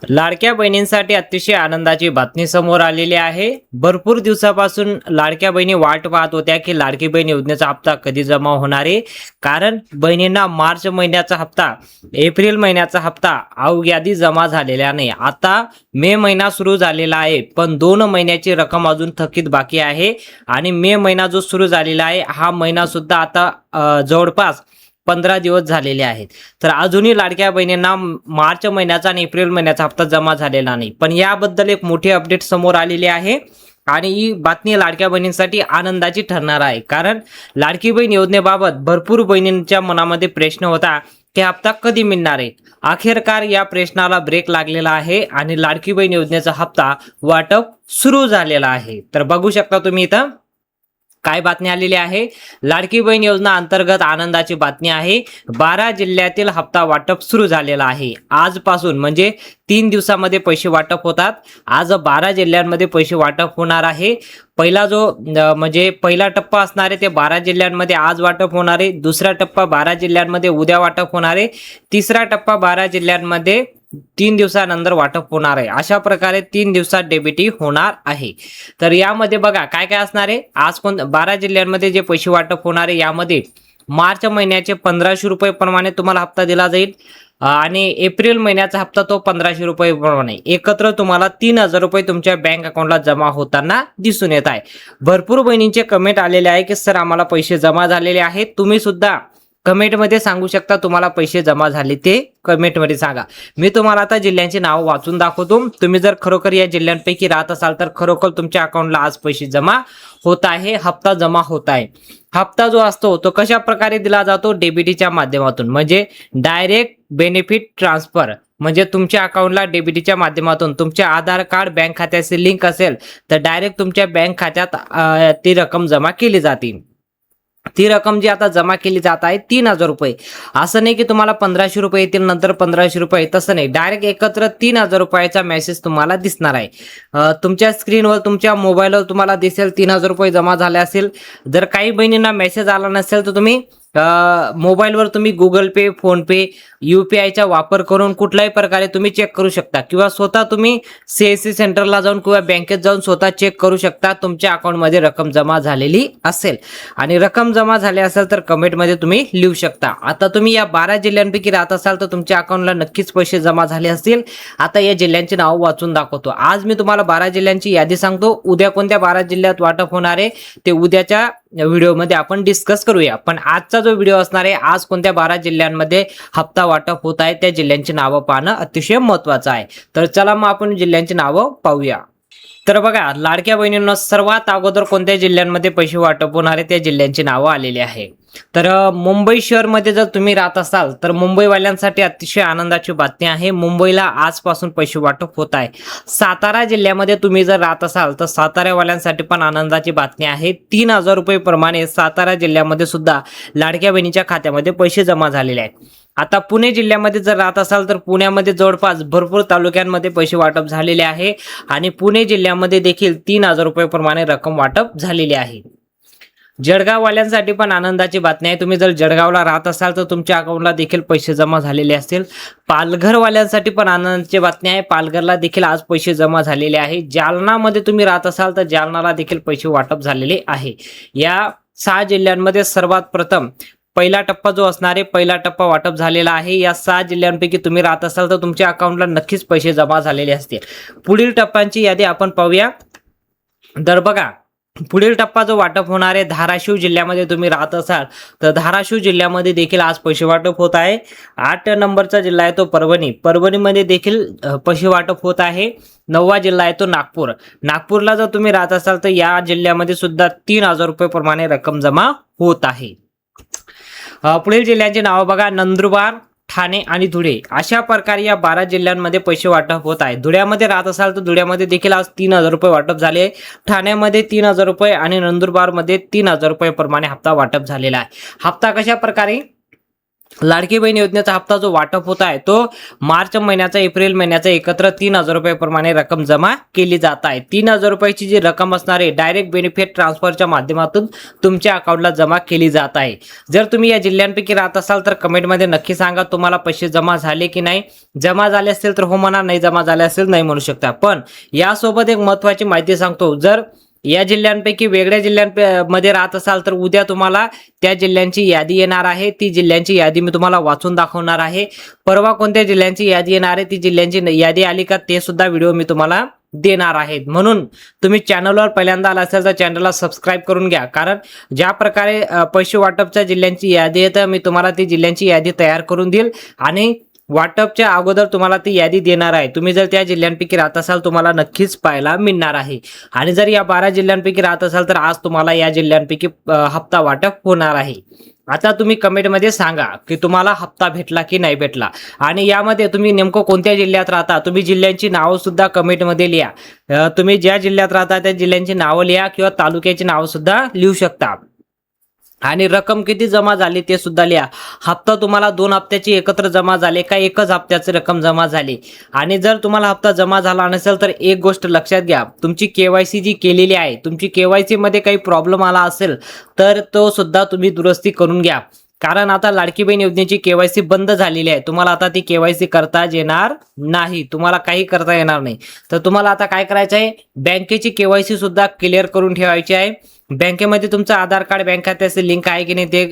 लाडक्या बहिणींसाठी अतिशय आनंदाची बातमी समोर आलेली आहे। भरपूर दिवसापासून लाडक्या बहिणी वाट पाहत होत्या की लाडकी बहीण योजनेचा हप्ता कधी जमा होणार आहे। कारण बहिणींना मार्च महिन्याचा हप्ता, एप्रिल महिन्याचा हप्ता अवघ्यादी जमा झालेला नाही। आता मे महिना सुरू झालेला आहे, पण 2 महिन्याची रक्कम अजून थकीत बाकी आहे। आणि मे महिना जो सुरू झालेला आहे, हा महिना सुद्धा आता जवळपास 15 दिवस झालेले आहेत। तर अजूनही लाडक्या बहिणींना मार्च महिन्याचा आणि एप्रिल महिन्याचा हप्ता जमा झालेला नाही। पण याबद्दल एक मोठी अपडेट समोर आलेली आहे आणि ही बातमी लाडक्या बहिणींसाठी आनंदाची ठरणार आहे। कारण लाडकी बहीण योजनेबाबत भरपूर बहिणींच्या मनामध्ये प्रश्न होता की हप्ता कधी मिळणार आहे। अखेरकार या प्रश्नाला ब्रेक लागलेला आहे आणि लाडकी बहीण योजनेचा हप्ता वाटप सुरू झालेला आहे। तर बघू शकता तुम्ही इथं काय बातमी आलेली आहे। लाडकी बहीण योजना अंतर्गत आनंदाची बातमी आहे। 12 जिल्ह्यातील हप्ता वाटप सुरू झालेला आहे। आजपासून म्हणजे 3 दिवसामध्ये पैसे वाटप होतात। आज 12 जिल्ह्यांमध्ये पैसे वाटप होणार आहे। पहिला जो म्हणजे पहिला टप्पा असणार आहे ते 12 जिल्ह्यांमध्ये आज वाटप होणार आहे। दुसरा टप्पा 12 जिल्ह्यांमध्ये उद्या वाटप होणार आहे। तिसरा टप्पा 12 जिल्ह्यांमध्ये 3 दिवसानंतर वाटप होणार आहे। अशा प्रकारे 3 दिवसात डेबिटी होणार आहे। तर यामध्ये बघा काय काय असणार आहे। आज 12 जिल्ह्यांमध्ये जे पैसे वाटप होणार आहे, यामध्ये मार्च महिन्याचे 1500 रुपये प्रमाणे तुम्हाला हप्ता दिला जाईल आणि एप्रिल महिन्याचा हप्ता तो 1500 रुपये प्रमाणे एकत्र तुम्हाला 3000 रुपये तुमच्या बँक अकाउंटला जमा होताना दिसून येत आहे। भरपूर बहिणींचे कमेंट आलेले आहे की सर आम्हाला पैसे जमा झालेले आहेत। तुम्ही सुद्धा कमेंट मध्ये सांगू शकता तुम्हाला पैसे जमा झाले ते कमेंट मध्ये सांगा। मी तुम्हाला आता जिल्ह्यांची नाव वाचून दाखवतो। तुम्ही जर खरोखर या जिल्ह्यांपैकी राहत असाल तर खरोखर तुमच्या अकाउंटला आज पैसे जमा होत आहे, हप्ता जमा होत आहे। हप्ता जो असतो तो कशा प्रकारे दिला जातो, डीबीटीच्या माध्यमातून, म्हणजे डायरेक्ट बेनिफिट ट्रान्सफर। म्हणजे तुमच्या अकाउंटला डीबीटीच्या माध्यमातून तुमचे आधार कार्ड बँक खात्याशी लिंक असेल तर डायरेक्ट तुमच्या बँक खात्यात ती रक्कम जमा केली जाते। ती रक्कम जी आता जमा केली जात आहे 3000 रुपये। असं नाही की तुम्हाला 1500 रुपये येतील नंतर 1500 रुपये, तसं नाही, डायरेक्ट एकत्र 3000 रुपयाचा मेसेज तुम्हाला दिसणार आहे। तुमच्या स्क्रीनवर तुमच्या मोबाईलवर तुम्हाला दिसेल 3000 रुपये जमा झाले असेल। जर काही बहिणींना मेसेज आला नसेल तर तुम्ही मोबाईलवर तुम्ही गुगल पे, फोन पे, UPI वापर करून कुठल्याही प्रकारे तुम्ही चेक करू शकता किंवा स्वतः तुम्ही CSC सेंटरला जाऊन किंवा बँकेत जाऊन स्वतः चेक करू शकता तुमच्या अकाउंटमध्ये रक्कम जमा झालेली असेल। आणि रक्कम जमा झाली असेल तर कमेंटमध्ये तुम्ही लिहू शकता। आता तुम्ही या 12 जिल्ह्यांपैकी राहत असाल तर तुमच्या अकाउंटला नक्कीच पैसे जमा झाले असतील। आता या जिल्ह्यांची नाव वाचून दाखवतो। आज मी तुम्हाला 12 जिल्ह्यांची यादी सांगतो। उद्या कोणत्या 12 जिल्ह्यात वाटप होणार आहे ते उद्याच्या व्हिडिओमध्ये आपण डिस्कस करूया। पण आजचा जो व्हिडिओ असणार आहे, आज कोणत्या 12 जिल्ह्यांमध्ये हप्ता वाटप होत आहे त्या जिल्ह्यांची नावं पाहणं अतिशय महत्त्वाचं आहे। तर चला मग आपण जिल्ह्यांची नावं पाहूया। तर बघा लाडक्या बहिणींना सर्वात अगोदर कोणत्या जिल्ह्यांमध्ये पैसे वाटप होणार आहे त्या जिल्ह्यांची नावं आलेली आहे। तर मुंबई शहरमध्ये जर तुम्ही राहत असाल तर मुंबईवाल्यांसाठी अतिशय आनंदाची बातमी आहे। मुंबईला आजपासून पैसे वाटप होत आहे। सातारा जिल्ह्यामध्ये तुम्ही जर राहत असाल तर साताऱ्यावाल्यांसाठी पण आनंदाची बातमी आहे। 3000 रुपये प्रमाणे सातारा जिल्ह्यामध्ये सुद्धा लाडक्या बहिणीच्या खात्यामध्ये पैसे जमा झालेले आहेत। आता पुणे जिल्ह्यामध्ये जर राहत असाल तर पुण्यामध्ये जवळपास भरपूर तालुक्यांमध्ये पैसे वाटप झालेले आहे आणि पुणे जिल्ह्यामध्ये देखील 3000 रुपये प्रमाणे रक्कम वाटप झालेली आहे। जळगाववाल्यांसाठी पण आनंदाची बातमी आहे। तुम्ही जर जळगावला राहत असाल तर तुमच्या अकाउंटला देखील पैसे जमा झालेले असतील। पालघरवाल्यांसाठी पण आनंदाची बातमी आहे। पालघरला देखील आज पैसे जमा झालेले आहे। जालनामध्ये तुम्ही राहत असाल तर जालनाला देखील पैसे वाटप झालेले आहे। या 6 जिल्ह्यांमध्ये सर्वात प्रथम पहिला टप्पा जो असणार आहे, पहिला टप्पा वाटप झालेला आहे। या 6 जिल्ह्यांपैकी तुम्ही राहत असाल तर तुमच्या अकाउंटला नक्कीच पैसे जमा झालेले असतील। पुढील टप्प्यांची यादी आपण पाहूया। तर बघा पुढील टप्पा जो वाटप होणार आहे, धाराशिव जिल्ह्यामध्ये तुम्ही राहत असाल तर धाराशिव जिल्ह्यामध्ये देखील आज पैसे वाटप होत आहे। 8 नंबरचा जिल्हा आहे तो परभणी। परभणीमध्ये देखील पैसे वाटप होत आहे। 9वा जिल्हा आहे तो नागपूर। नागपूरला जर तुम्ही राहत असाल तर या जिल्ह्यामध्ये सुद्धा 3000 रुपये प्रमाणे रक्कम जमा होत आहे। पुढील जिल्ह्यांची नावं बघा, नंदुरबार, ठाणे आणि धुळे। अशा प्रकारे या 12 जिल्ह्यांमध्ये पैसे वाटप होत आहे। धुळ्यामध्ये राहत असाल तर धुळ्यामध्ये देखील आज 3000 रुपये वाटप झाले। ठाण्यामध्ये 3000 रुपये आणि नंदुरबारमध्ये 3000 रुपये प्रमाणे हप्ता वाटप झालेला आहे। हप्ता कशा प्रकारे लाडकी बहीण योजनेचा हप्ता जो वाटप होत आहे तो मार्च महिन्याचा एप्रिल महिन्याचा एकत्र 3,000 रुपये रक्कम जमा केली जात आहे. 3,000 रुपयाची जी रक्कम असणार आहे डायरेक्ट बेनिफिट ट्रान्सफरच्या माध्यमातून तुमच्या अकाउंटला जमा केली जात आहे. जर तुम्ही या जिल्ह्यांपैकी राहत असाल तर कमेंटमध्ये नक्की सांगा तुम्हाला पैसे जमा झाले की नाही. जमा झाले असतील तर हो म्हणा, नाही जमा झाले असेल नाही म्हणू शकता. पण यासोबत एक महत्त्वाची माहिती सांगतो, जर या जिल्ह्यांपैकी वेगळ्या जिल्ह्यांमध्ये राहत असाल तर उद्या तुम्हाला त्या जिल्ह्यांची यादी येणार आहे. ती जिल्ह्यांची यादी मी तुम्हाला वाचून दाखवणार आहे. परवा कोणत्या जिल्ह्यांची यादी येणार आहे, ती जिल्ह्यांची यादी आली का ते सुद्धा व्हिडिओ मी तुम्हाला देणार आहे. म्हणून तुम्ही चॅनलवर पहिल्यांदा आला असेल तर चॅनलला सबस्क्राईब करून घ्या, कारण ज्या प्रकारे पैसे वाटपच्या जिल्ह्यांची यादी येतं मी तुम्हाला ती जिल्ह्यांची यादी तयार करून देईल आणि वाटपच्या अगोदर तुम्हाला ती यादी देणार आहे. तुम्ही जर त्या जिल्ह्यांपैकी राहत असाल तुम्हाला नक्कीच पाहायला मिळणार आहे. आणि जर या 12 जिल्ह्यांपैकी राहत असाल तर आज तुम्हाला या जिल्ह्यांपैकी हप्ता वाटप होणार आहे. आता तुम्ही कमेंटमध्ये सांगा की तुम्हाला हप्ता भेटला की नाही भेटला आणि यामध्ये तुम्ही नेमकं कोणत्या जिल्ह्यात राहता. तुम्ही जिल्ह्यांची नावं सुद्धा कमेंटमध्ये लिहा. तुम्ही ज्या जिल्ह्यात राहता त्या जिल्ह्यांची नावं लिहा किंवा तालुक्याची नावं सुद्धा लिहू शकता आणि रक्कम किती जमा झाली ते सुद्धा लिहा. हप्ता तुम्हाला 2 हप्त्याची एकत्र जमा झाले का एकच हप्त्याची रक्कम जमा झाली. आणि जर तुम्हाला हप्ता जमा झाला नसेल तर एक गोष्ट लक्षात घ्या, तुमची केवायसी जी केलेली आहे, तुमची केवायसी मध्ये काही प्रॉब्लेम आला असेल तर तो सुद्धा तुम्ही दुरुस्ती करून घ्या. कारण आता लाडकी बहीण योजनेची केवायसी बंद झालेली आहे. तुम्हाला आता ती केवायसी करता येणार नाही, तुम्हाला काही करता येणार नाही. तर तुम्हाला आता काय करायचं आहे, बँकेची केवायसी सुद्धा क्लिअर करून ठेवायची आहे. बँकेमध्ये तुमचं आधार कार्ड बँक खात्याचे लिंक आहे की नाही ते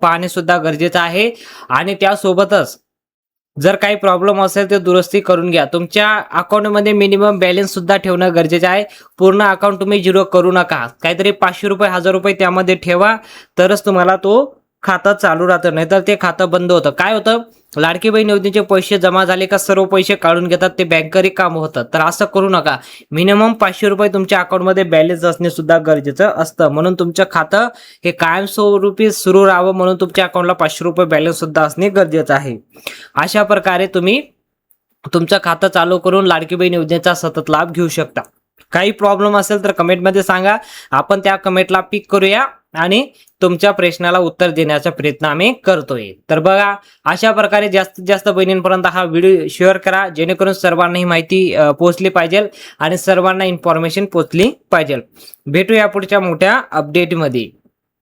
पाहणे सुद्धा गरजेचं आहे. आणि त्यासोबतच जर काही प्रॉब्लेम असेल तर दुरुस्ती करून घ्या. तुमच्या अकाउंटमध्ये मिनिमम बॅलन्स सुद्धा ठेवणं गरजेचं आहे. पूर्ण अकाउंट तुम्ही झिरो करू नका. काहीतरी 500 रुपये 1000 रुपये त्यामध्ये ठेवा, तरच तुम्हाला तो खातं चालू राहतं, नाहीतर ते खातं बंद होतं. काय होतं, लाडकी बहीण योजनेचे पैसे जमा झाले का सर्व पैसे काढून घेतात, ते बँकरी काम होतं. तर असं करू नका. मिनिमम 500 रुपये तुमच्या अकाउंटमध्ये बॅलन्स असणे सुद्धा गरजेचं असतं. म्हणून तुमचं खातं हे कायमस्वरूपी सुरू राहावं म्हणून तुमच्या अकाउंटला 500 रुपये बॅलन्स सुद्धा असणे गरजेचं आहे. अशा प्रकारे तुम्ही तुमचं खातं चालू करून लाडकी बहीण योजनेचा सतत लाभ घेऊ शकता. काही प्रॉब्लेम असेल तर कमेंटमध्ये सांगा, आपण त्या कमेंटला पिक करूया आणि तुमच्या प्रश्नाला उत्तर देण्याचा प्रयत्न आम्ही करतोय. तर बघा, अशा प्रकारे जास्तीत जास्त बहिणींपर्यंत हा व्हिडिओ शेअर करा, जेणेकरून सर्वांना ही माहिती पोहोचली पाहिजे आणि सर्वांना इन्फॉर्मेशन पोहोचली पाहिजे. भेटूया पुढच्या मोठ्या अपडेटमध्ये.